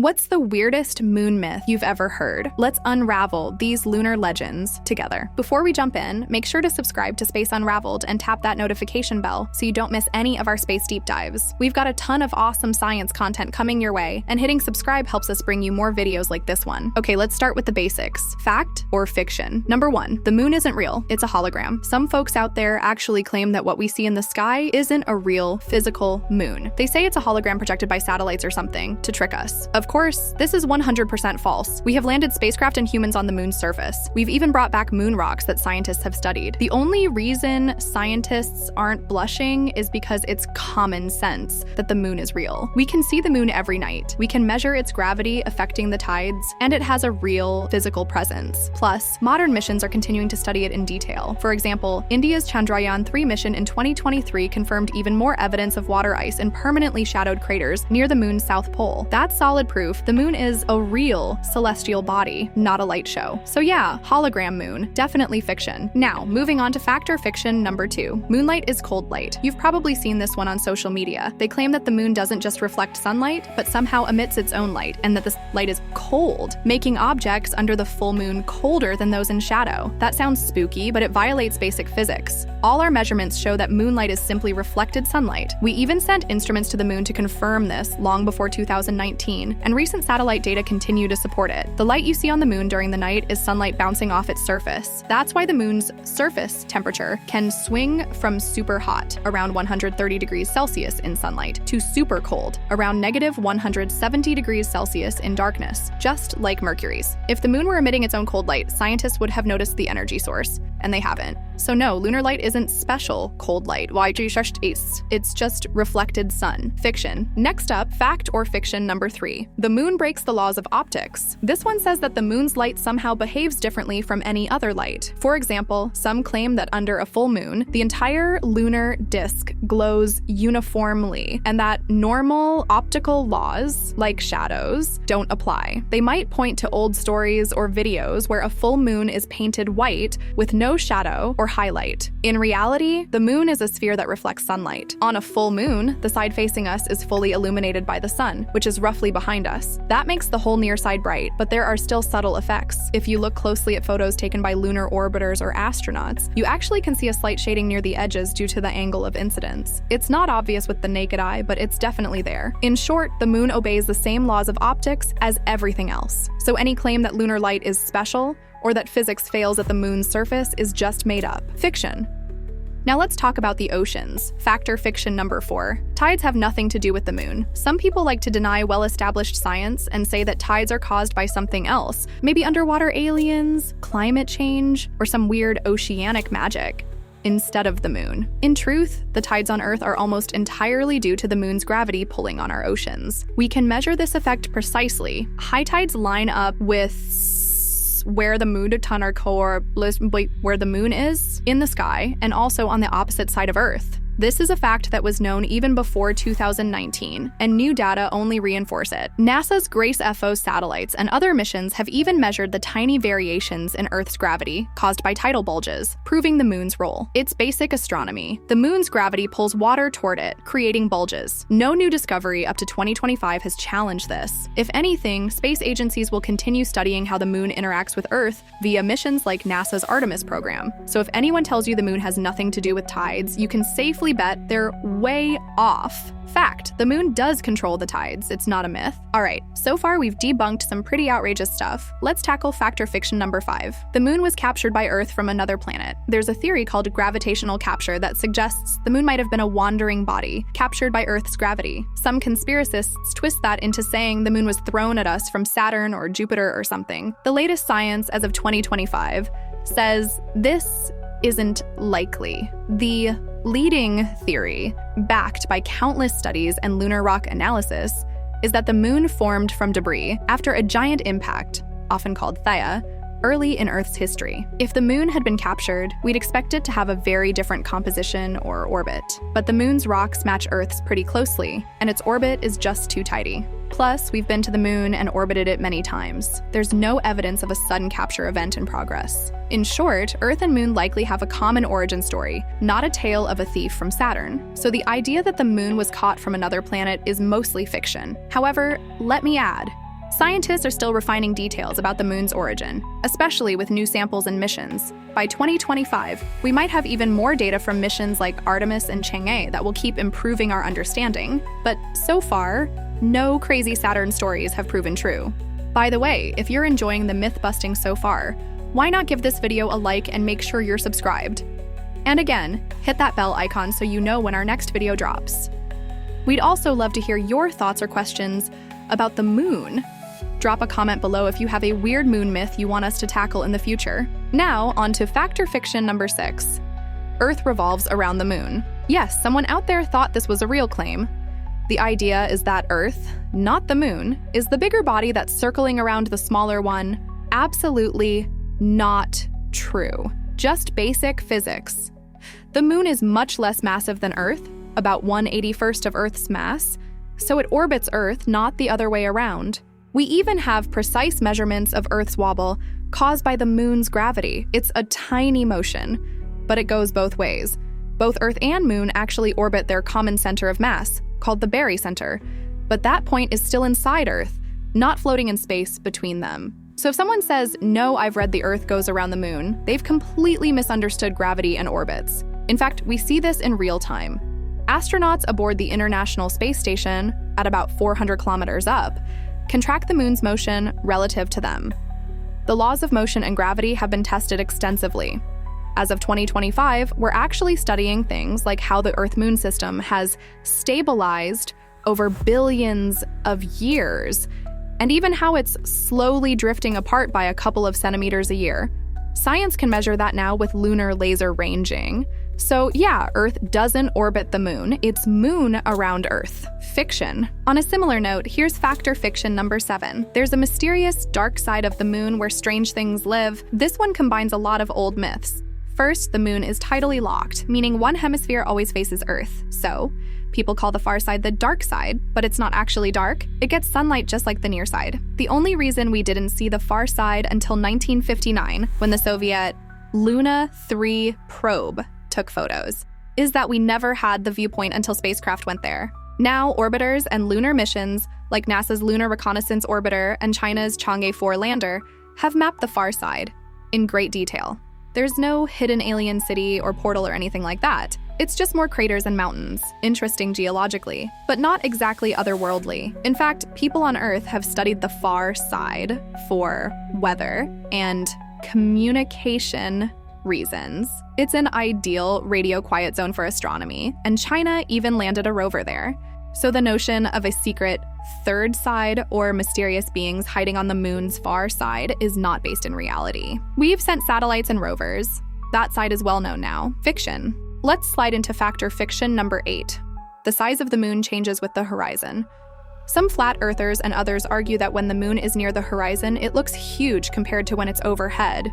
What's the weirdest moon myth you've ever heard? Let's unravel these lunar legends together. Before we jump in, make sure to subscribe to Space Unraveled and tap that notification bell so you don't miss any of our space deep dives. We've got a ton of awesome science content coming your way, and hitting subscribe helps us bring you more videos like this one. Okay, let's start with the basics. Fact or fiction? Number 1, the moon isn't real, it's a hologram. Some folks out there actually claim that what we see in the sky isn't a real, physical moon. They say it's a hologram projected by satellites or something to trick us. Of course, this is 100% false. We have landed spacecraft and humans on the moon's surface. We've even brought back moon rocks that scientists have studied. The only reason scientists aren't blushing is because it's common sense that the moon is real. We can see the moon every night. We can measure its gravity affecting the tides, and it has a real physical presence. Plus, modern missions are continuing to study it in detail. For example, India's Chandrayaan-3 mission in 2023 confirmed even more evidence of water ice in permanently shadowed craters near the moon's south pole. That's solid proof the moon is a real celestial body, not a light show. So yeah, hologram moon, definitely fiction. Now, moving on to fact or fiction number 2. Moonlight is cold light. You've probably seen this one on social media. They claim that the moon doesn't just reflect sunlight, but somehow emits its own light, and that this light is cold, making objects under the full moon colder than those in shadow. That sounds spooky, but it violates basic physics. All our measurements show that moonlight is simply reflected sunlight. We even sent instruments to the moon to confirm this long before 2019, and recent satellite data continue to support it. The light you see on the moon during the night is sunlight bouncing off its surface. That's why the moon's surface temperature can swing from super hot, around 130 degrees Celsius in sunlight, to super cold, around negative 170 degrees Celsius in darkness, just like Mercury's. If the moon were emitting its own cold light, scientists would have noticed the energy source, and they haven't. So no, lunar light isn't special cold light. It's just reflected sun. Fiction. Next up, fact or fiction number 3. The moon breaks the laws of optics. This one says that the moon's light somehow behaves differently from any other light. For example, some claim that under a full moon, the entire lunar disk glows uniformly, and that normal optical laws, like shadows, don't apply. They might point to old stories or videos where a full moon is painted white with no shadow or highlight. In reality, the moon is a sphere that reflects sunlight. On a full moon, the side facing us is fully illuminated by the sun, which is roughly behind us. That makes the whole near side bright, but there are still subtle effects. If you look closely at photos taken by lunar orbiters or astronauts, you actually can see a slight shading near the edges due to the angle of incidence. It's not obvious with the naked eye, but it's definitely there. In short, the moon obeys the same laws of optics as everything else. So any claim that lunar light is special, or that physics fails at the moon's surface, is just made up. Fiction. Now let's talk about the oceans. Fact or fiction number 4. Tides have nothing to do with the moon. Some people like to deny well-established science and say that tides are caused by something else, maybe underwater aliens, climate change, or some weird oceanic magic, instead of the moon. In truth, the tides on Earth are almost entirely due to the moon's gravity pulling on our oceans. We can measure this effect precisely. High tides line up with where the moon where the moon is in the sky, and also on the opposite side of Earth. This is a fact that was known even before 2019, and new data only reinforce it. NASA's GRACE-FO satellites and other missions have even measured the tiny variations in Earth's gravity caused by tidal bulges, proving the moon's role. It's basic astronomy. The moon's gravity pulls water toward it, creating bulges. No new discovery up to 2025 has challenged this. If anything, space agencies will continue studying how the moon interacts with Earth via missions like NASA's Artemis program. So if anyone tells you the moon has nothing to do with tides, you can safely bet they're way off. Fact, the moon does control the tides. It's not a myth. Alright, so far we've debunked some pretty outrageous stuff. Let's tackle fact or fiction number 5. The moon was captured by Earth from another planet. There's a theory called gravitational capture that suggests the moon might have been a wandering body, captured by Earth's gravity. Some conspiracists twist that into saying the moon was thrown at us from Saturn or Jupiter or something. The latest science, as of 2025, says this isn't likely. The leading theory, backed by countless studies and lunar rock analysis, is that the moon formed from debris after a giant impact, often called Theia, early in Earth's history. If the moon had been captured, we'd expect it to have a very different composition or orbit. But the moon's rocks match Earth's pretty closely, and its orbit is just too tidy. Plus, we've been to the moon and orbited it many times. There's no evidence of a sudden capture event in progress. In short, Earth and Moon likely have a common origin story, not a tale of a thief from Saturn. So the idea that the moon was caught from another planet is mostly fiction. However, let me add, Scientists are still refining details about the moon's origin, especially with new samples and missions. By 2025, we might have even more data from missions like Artemis and Chang'e that will keep improving our understanding, but so far, no crazy Saturn stories have proven true. By the way, if you're enjoying the myth-busting so far, why not give this video a like and make sure you're subscribed? And again, hit that bell icon so you know when our next video drops. We'd also love to hear your thoughts or questions about the moon. Drop a comment below if you have a weird moon myth you want us to tackle in the future. Now, on to fact or fiction number 6. Earth revolves around the moon. Yes, someone out there thought this was a real claim. The idea is that Earth, not the moon, is the bigger body that's circling around the smaller one. Absolutely not true. Just basic physics. The moon is much less massive than Earth, about 1/81st of Earth's mass, so it orbits Earth, not the other way around. We even have precise measurements of Earth's wobble caused by the moon's gravity. It's a tiny motion, but it goes both ways. Both Earth and moon actually orbit their common center of mass, called the barycenter, but that point is still inside Earth, not floating in space between them. So if someone says, "No, I've read the Earth goes around the moon," they've completely misunderstood gravity and orbits. In fact, we see this in real time. Astronauts aboard the International Space Station, at about 400 kilometers up, can track the moon's motion relative to them. The laws of motion and gravity have been tested extensively. As of 2025, we're actually studying things like how the Earth-Moon system has stabilized over billions of years, and even how it's slowly drifting apart by a couple of centimeters a year. Science can measure that now with lunar laser ranging. So yeah, Earth doesn't orbit the moon, it's moon around Earth. Fiction. On a similar note, here's fact or fiction number 7. There's a mysterious dark side of the moon where strange things live. This one combines a lot of old myths. First, the moon is tidally locked, meaning one hemisphere always faces Earth. So, people call the far side the dark side, but it's not actually dark. It gets sunlight just like the near side. The only reason we didn't see the far side until 1959, when the Soviet Luna 3 probe took photos, is that we never had the viewpoint until spacecraft went there. Now, orbiters and lunar missions, like NASA's Lunar Reconnaissance Orbiter and China's Chang'e 4 lander, have mapped the far side in great detail. There's no hidden alien city or portal or anything like that. It's just more craters and mountains, interesting geologically, but not exactly otherworldly. In fact, people on Earth have studied the far side for weather and communication reasons. It's an ideal radio quiet zone for astronomy, and China even landed a rover there. So the notion of a secret third side or mysterious beings hiding on the moon's far side is not based in reality. We've sent satellites and rovers. That side is well known now. Fiction. Let's slide into fact or fiction number 8. The size of the moon changes with the horizon. Some flat earthers and others argue that when the moon is near the horizon, it looks huge compared to when it's overhead.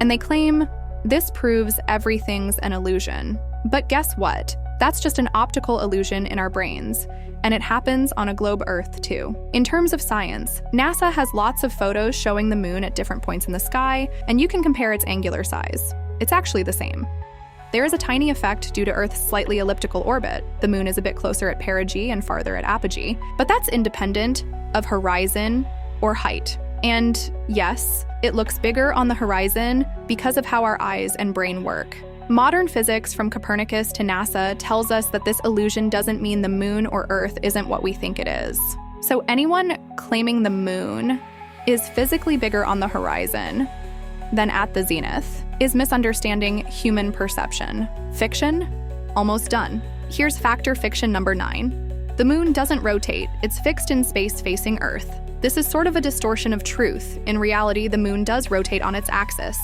And they claim this proves everything's an illusion. But guess what? That's just an optical illusion in our brains, and it happens on a globe Earth too. In terms of science, NASA has lots of photos showing the moon at different points in the sky, and you can compare its angular size. It's actually the same. There is a tiny effect due to Earth's slightly elliptical orbit. The moon is a bit closer at perigee and farther at apogee, but that's independent of horizon or height. And yes, it looks bigger on the horizon because of how our eyes and brain work. Modern physics from Copernicus to NASA tells us that this illusion doesn't mean the moon or Earth isn't what we think it is. So anyone claiming the moon is physically bigger on the horizon than at the zenith is misunderstanding human perception. Fiction? Almost done. Here's fact or fiction number 9. The moon doesn't rotate, it's fixed in space facing Earth. This is sort of a distortion of truth. In reality, the moon does rotate on its axis,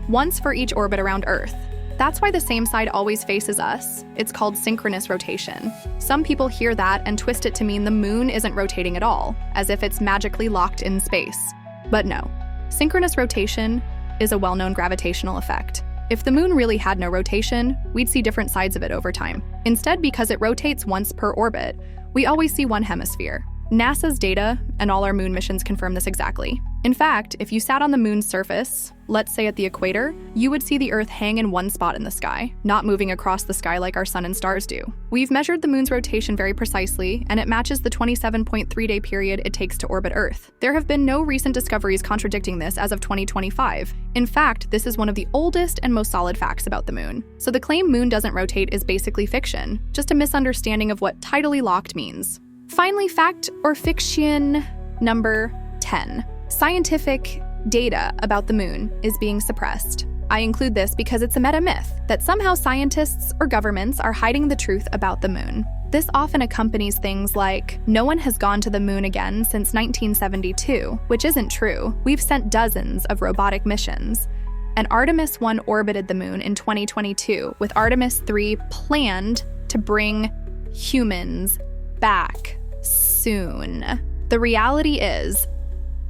once for each orbit around Earth. That's why the same side always faces us. It's called synchronous rotation. Some people hear that and twist it to mean the moon isn't rotating at all, as if it's magically locked in space. But no, synchronous rotation is a well-known gravitational effect. If the moon really had no rotation, we'd see different sides of it over time. Instead, because it rotates once per orbit, we always see one hemisphere. NASA's data and all our moon missions confirm this exactly. In fact, if you sat on the moon's surface, let's say at the equator, you would see the Earth hang in one spot in the sky, not moving across the sky like our sun and stars do. We've measured the moon's rotation very precisely, and it matches the 27.3-day period it takes to orbit Earth. There have been no recent discoveries contradicting this as of 2025. In fact, this is one of the oldest and most solid facts about the moon. So the claim moon doesn't rotate is basically fiction, just a misunderstanding of what tidally locked means. Finally, fact or fiction number 10. Scientific data about the moon is being suppressed. I include this because it's a meta-myth that somehow scientists or governments are hiding the truth about the moon. This often accompanies things like, no one has gone to the moon again since 1972, which isn't true. We've sent dozens of robotic missions. And Artemis 1 orbited the moon in 2022, with Artemis 3 planned to bring humans back soon. The reality is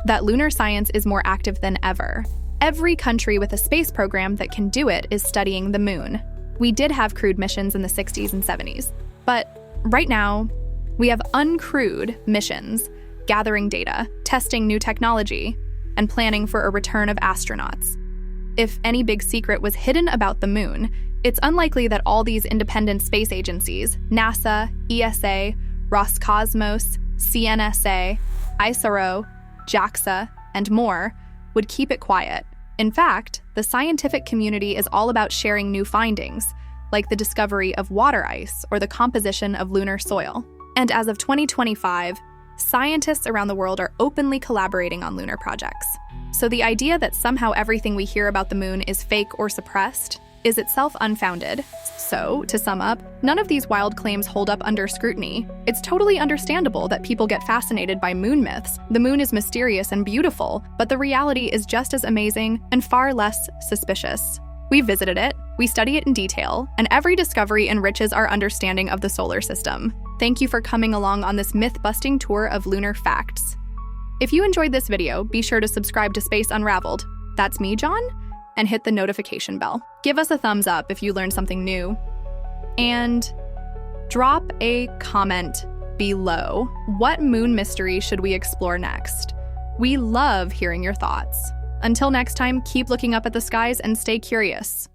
that lunar science is more active than ever. Every country with a space program that can do it is studying the moon. We did have crewed missions in the 60s and 70s, but right now, we have uncrewed missions, gathering data, testing new technology, and planning for a return of astronauts. If any big secret was hidden about the moon, it's unlikely that all these independent space agencies, NASA, ESA, Roscosmos, CNSA, ISRO, JAXA, and more, would keep it quiet. In fact, the scientific community is all about sharing new findings, like the discovery of water ice or the composition of lunar soil. And as of 2025, scientists around the world are openly collaborating on lunar projects. So the idea that somehow everything we hear about the moon is fake or suppressed is itself unfounded. So, to sum up, none of these wild claims hold up under scrutiny. It's totally understandable that people get fascinated by moon myths. The moon is mysterious and beautiful, but the reality is just as amazing and far less suspicious. We visited it, we study it in detail, and every discovery enriches our understanding of the solar system. Thank you for coming along on this myth-busting tour of lunar facts. If you enjoyed this video, be sure to subscribe to Space Unraveled. That's me, John, and hit the notification bell. Give us a thumbs up if you learned something new. And drop a comment below. What moon mystery should we explore next? We love hearing your thoughts. Until next time, keep looking up at the skies and stay curious.